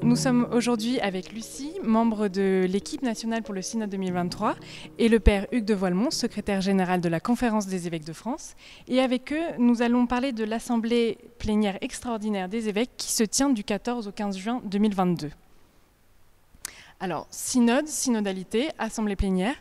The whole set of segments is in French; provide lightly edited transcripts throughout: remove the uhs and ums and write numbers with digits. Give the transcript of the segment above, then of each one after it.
Nous sommes aujourd'hui avec Lucie, membre de l'équipe nationale pour le Synode 2023, et le père Hugues de Voilmont, secrétaire général de la Conférence des évêques de France. Et avec eux, nous allons parler de l'Assemblée plénière extraordinaire des évêques qui se tient du 14 au 15 juin 2022. Alors, synode, synodalité, assemblée plénière.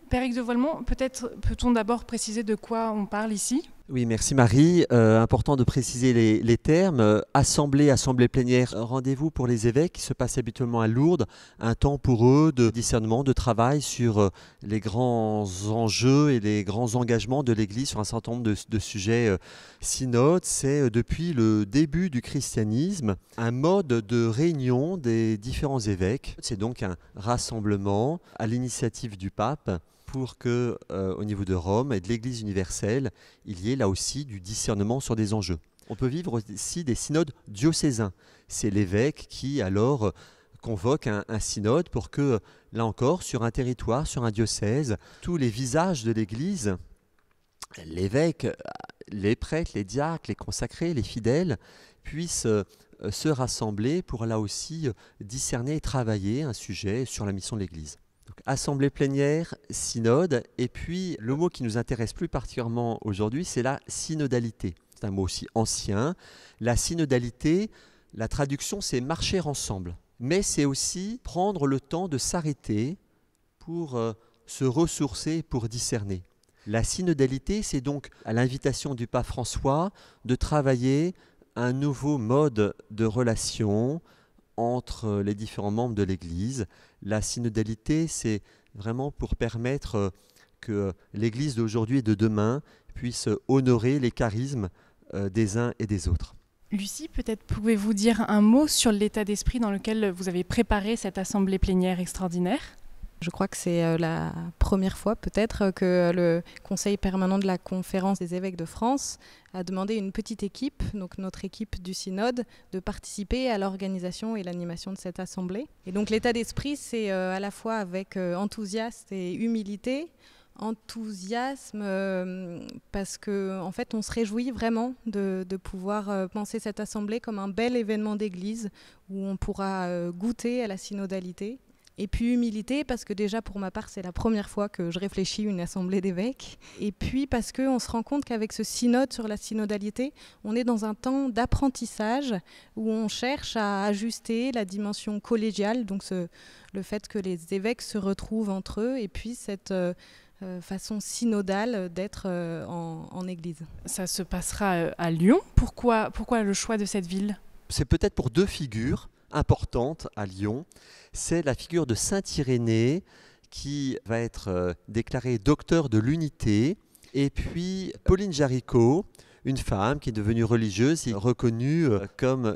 Père Hugues de Voilmont, peut-être peut-on d'abord préciser de quoi on parle ici ? Oui, merci Marie. Important de préciser les termes. Assemblée plénière, rendez-vous pour les évêques qui se passe habituellement à Lourdes, un temps pour eux de discernement, de travail sur les grands enjeux et les grands engagements de l'Église sur un certain nombre de sujets. Synode, c'est depuis le début du christianisme un mode de réunion des différents évêques. C'est donc un rassemblement à l'initiative du pape pour que, au niveau de Rome et de l'Église universelle, il y ait là aussi du discernement sur des enjeux. On peut vivre aussi des synodes diocésains. C'est l'évêque qui alors convoque un synode pour que, là encore, sur un territoire, sur un diocèse, tous les visages de l'Église, l'évêque, les prêtres, les diacres, les consacrés, les fidèles, puissent se rassembler pour là aussi discerner et travailler un sujet sur la mission de l'Église. Assemblée plénière, synode, et puis le mot qui nous intéresse plus particulièrement aujourd'hui, c'est la synodalité. C'est un mot aussi ancien. La synodalité, la traduction, c'est marcher ensemble. Mais c'est aussi prendre le temps de s'arrêter pour se ressourcer, pour discerner. La synodalité, c'est donc à l'invitation du pape François de travailler un nouveau mode de relation entre les différents membres de l'Église. La synodalité, c'est vraiment pour permettre que l'Église d'aujourd'hui et de demain puisse honorer les charismes des uns et des autres. Lucie, peut-être pouvez-vous dire un mot sur l'état d'esprit dans lequel vous avez préparé cette assemblée plénière extraordinaire ? Je crois que c'est la première fois peut-être que le Conseil permanent de la Conférence des évêques de France a demandé à une petite équipe, donc notre équipe du synode, de participer à l'organisation et l'animation de cette assemblée. Et donc l'état d'esprit, c'est à la fois avec enthousiasme et humilité. Enthousiasme parce que en fait on se réjouit vraiment de pouvoir penser cette assemblée comme un bel événement d'église où on pourra goûter à la synodalité. Et puis humilité, parce que déjà pour ma part, c'est la première fois que je réfléchis une assemblée d'évêques. Et puis parce qu'on se rend compte qu'avec ce synode sur la synodalité, on est dans un temps d'apprentissage où on cherche à ajuster la dimension collégiale, donc le fait que les évêques se retrouvent entre eux, et puis cette façon synodale d'être en Église. Ça se passera à Lyon. Pourquoi le choix de cette ville ? C'est peut-être pour deux figures importante à Lyon, c'est la figure de saint Irénée qui va être déclarée docteur de l'unité, et puis Pauline Jaricot, une femme qui est devenue religieuse et reconnue comme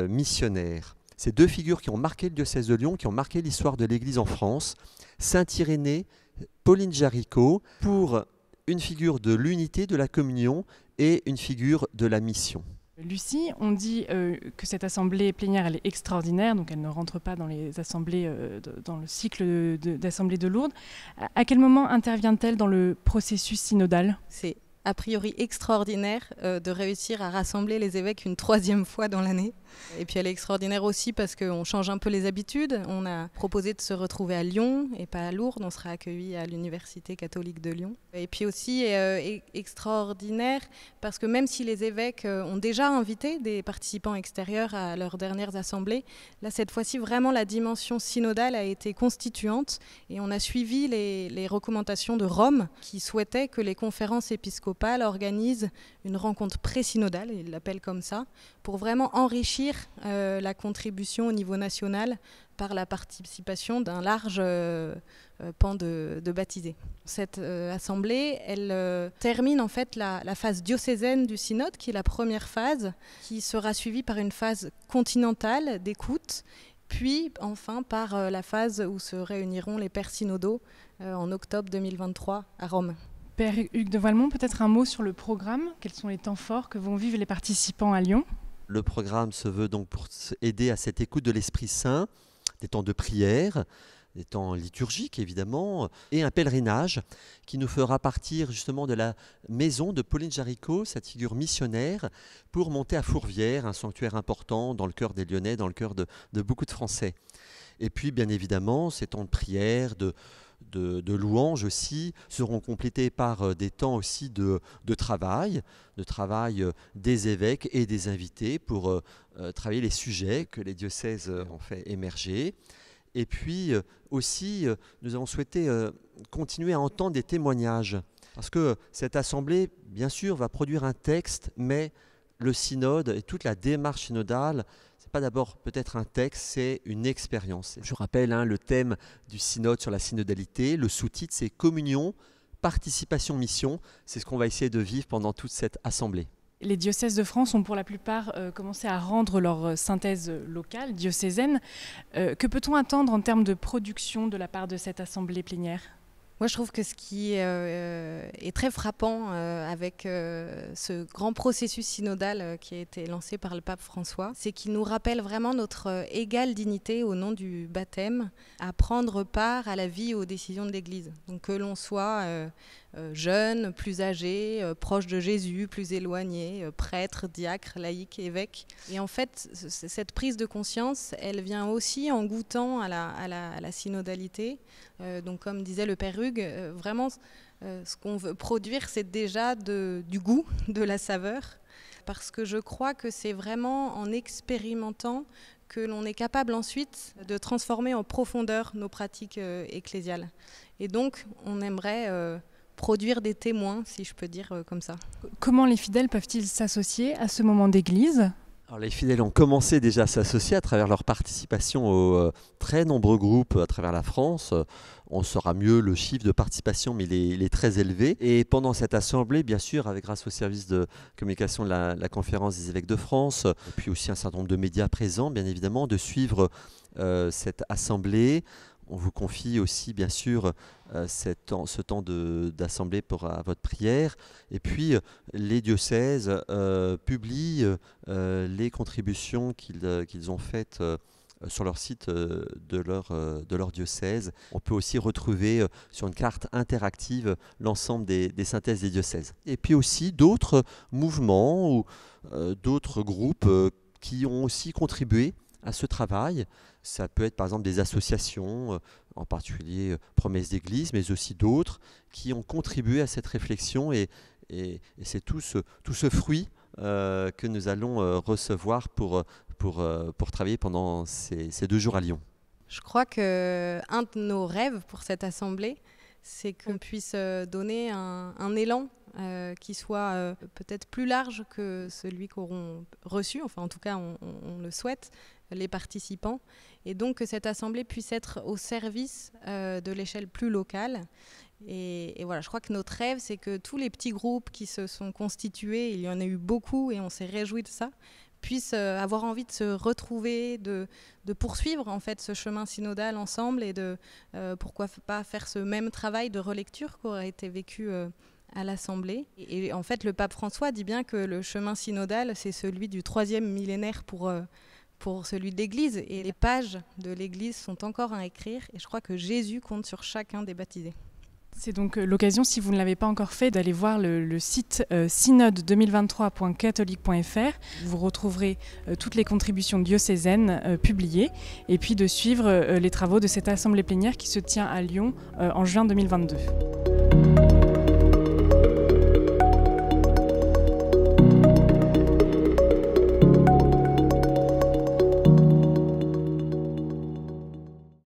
missionnaire. Ces deux figures qui ont marqué le diocèse de Lyon, qui ont marqué l'histoire de l'Église en France, saint Irénée, Pauline Jaricot, pour une figure de l'unité, de la communion et une figure de la mission. Lucie, on dit que cette assemblée plénière elle est extraordinaire, donc elle ne rentre pas dans les assemblées, dans le cycle d'assemblée de Lourdes. À quel moment intervient-elle dans le processus synodal ? C'est a priori extraordinaire de réussir à rassembler les évêques une troisième fois dans l'année. Et puis elle est extraordinaire aussi parce qu'on change un peu les habitudes. On a proposé de se retrouver à Lyon et pas à Lourdes. On sera accueillis à l'Université catholique de Lyon. Et puis aussi extraordinaire parce que même si les évêques ont déjà invité des participants extérieurs à leurs dernières assemblées, là cette fois-ci vraiment la dimension synodale a été constituante et on a suivi les recommandations de Rome qui souhaitait que les conférences épiscopales organisent une rencontre pré-synodale, ils l'appellent comme ça, pour vraiment enrichir la contribution au niveau national par la participation d'un large pan de baptisés. Cette assemblée, elle termine en fait la phase diocésaine du synode, qui est la première phase, qui sera suivie par une phase continentale d'écoute, puis enfin par la phase où se réuniront les pères synodaux en octobre 2023 à Rome. Père Hugues de Voilmont, peut-être un mot sur le programme. Quels sont les temps forts que vont vivre les participants à Lyon ? Le programme se veut donc pour aider à cette écoute de l'Esprit Saint, des temps de prière, des temps liturgiques évidemment, et un pèlerinage qui nous fera partir justement de la maison de Pauline Jaricot, cette figure missionnaire, pour monter à Fourvière, un sanctuaire important dans le cœur des Lyonnais, dans le cœur de beaucoup de Français. Et puis bien évidemment, ces temps de prière, de louanges aussi, seront complétés par des temps aussi de travail des évêques et des invités pour travailler les sujets que les diocèses ont fait émerger. Et puis aussi, nous avons souhaité continuer à entendre des témoignages, parce que cette assemblée, bien sûr, va produire un texte, mais le synode et toute la démarche synodale, c'est pas d'abord peut-être un texte, c'est une expérience. Je rappelle le thème du synode sur la synodalité, le sous-titre c'est communion, participation, mission. C'est ce qu'on va essayer de vivre pendant toute cette assemblée. Les diocèses de France ont pour la plupart commencé à rendre leur synthèse locale, diocésaine. Que peut-on attendre en termes de production de la part de cette assemblée plénière ? Moi, je trouve que ce qui est très frappant avec ce grand processus synodal qui a été lancé par le pape François, c'est qu'il nous rappelle vraiment notre égale dignité au nom du baptême à prendre part à la vie et aux décisions de l'Église. Donc que l'on soit jeune, plus âgé, proche de Jésus, plus éloigné, prêtre, diacre, laïc, évêque. Et en fait, cette prise de conscience, elle vient aussi en goûtant à la synodalité. Donc comme disait le Père Hugues, vraiment ce qu'on veut produire, c'est déjà du goût, de la saveur. Parce que je crois que c'est vraiment en expérimentant que l'on est capable ensuite de transformer en profondeur nos pratiques ecclésiales. Et donc, on aimerait produire des témoins, si je peux dire comme ça. Comment les fidèles peuvent-ils s'associer à ce moment d'église ? Alors, les fidèles ont commencé déjà à s'associer à travers leur participation aux très nombreux groupes à travers la France. On saura mieux le chiffre de participation, mais il est très élevé. Et pendant cette assemblée, bien sûr, grâce au service de communication de la Conférence des évêques de France, et puis aussi un certain nombre de médias présents, bien évidemment, de suivre cette assemblée. On vous confie aussi, bien sûr, ce temps d'assemblée à votre prière. Et puis, les diocèses publient les contributions qu'ils ont faites sur leur site de leur diocèse. On peut aussi retrouver sur une carte interactive l'ensemble des synthèses des diocèses. Et puis aussi d'autres mouvements ou d'autres groupes qui ont aussi contribué à ce travail. Ça peut être par exemple des associations, en particulier Promesse d'Église, mais aussi d'autres qui ont contribué à cette réflexion et c'est tout ce fruit que nous allons recevoir pour travailler pendant ces 2 jours à Lyon. Je crois qu'un de nos rêves pour cette assemblée, c'est qu'on puisse donner un élan qui soit peut-être plus large que celui qu'auront reçu, enfin en tout cas on le souhaite, les participants, et donc que cette assemblée puisse être au service de l'échelle plus locale. Et voilà, je crois que notre rêve, c'est que tous les petits groupes qui se sont constitués, il y en a eu beaucoup et on s'est réjouis de ça, puissent avoir envie de se retrouver, de poursuivre en fait ce chemin synodal ensemble et de pourquoi pas faire ce même travail de relecture qui aurait été vécu à l'Assemblée. Et en fait, le pape François dit bien que le chemin synodal, c'est celui du 3e millénaire pour celui de l'Église. Et les pages de l'Église sont encore à écrire. Et je crois que Jésus compte sur chacun des baptisés. C'est donc l'occasion, si vous ne l'avez pas encore fait, d'aller voir le site synode2023.catholique.fr. Vous retrouverez toutes les contributions diocésaines publiées et puis de suivre les travaux de cette assemblée plénière qui se tient à Lyon en juin 2022.